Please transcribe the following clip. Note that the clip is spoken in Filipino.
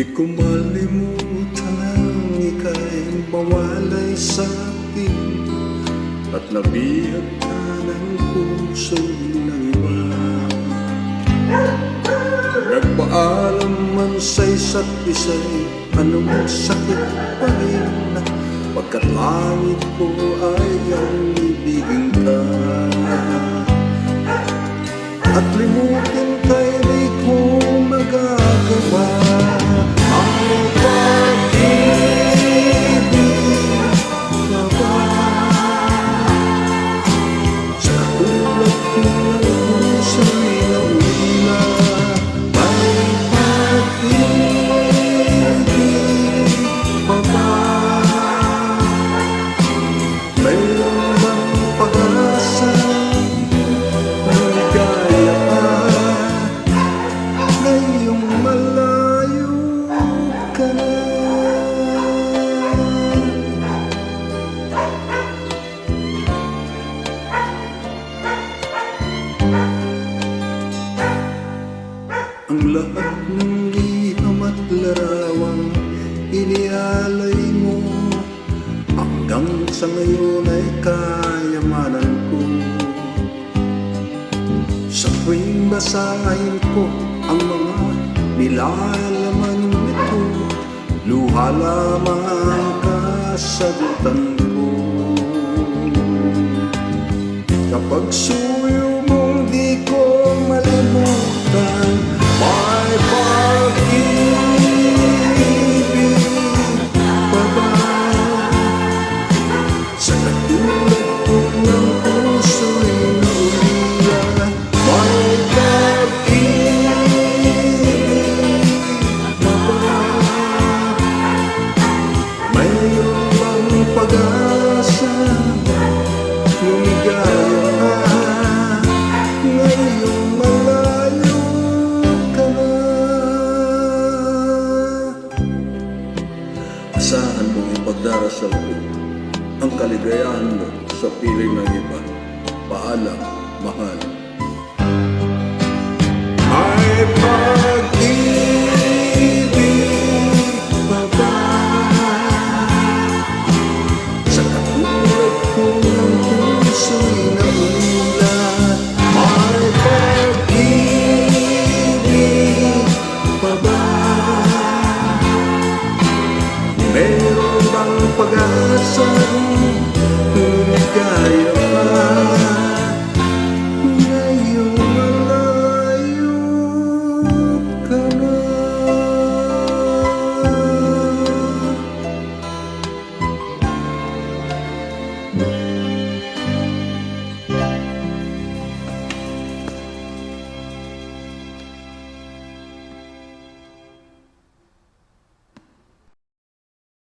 Di ko malimutan ang ika'y mawalay sa akin at nabihag ka ng puso ng iba. Nagpaalam man sa isa't isa'y anong sakit pa rin, pagkat langit ko ay ang ibigin ka. At limutin ka'y di ko magagawa. Ang pag-ibig ka ba? Sa tulad ko ng puso'y naulila. May pag-ibig ka ba? Mayroon bang pag-asa na ligaya ka ngayong malayo ka na? Ang lahat ng liham at larawang inialay mo hanggang sa ngayon ay kayamanan ko. Sa tuwing basahin ko ang mga nilalaman nito, luha lamang ang kasagutan ko. Kapag suyo mong di ko malimutan, may pag-ibig pa ba? Sa katulad ko ng puso'y naulila. May pag-ibig pa ba? Mayroon bang pag-asa lumigaya ka ngayong malayo ka na? Asahan mong ipagdarasal ko ang kaligayahan mo sa piling ng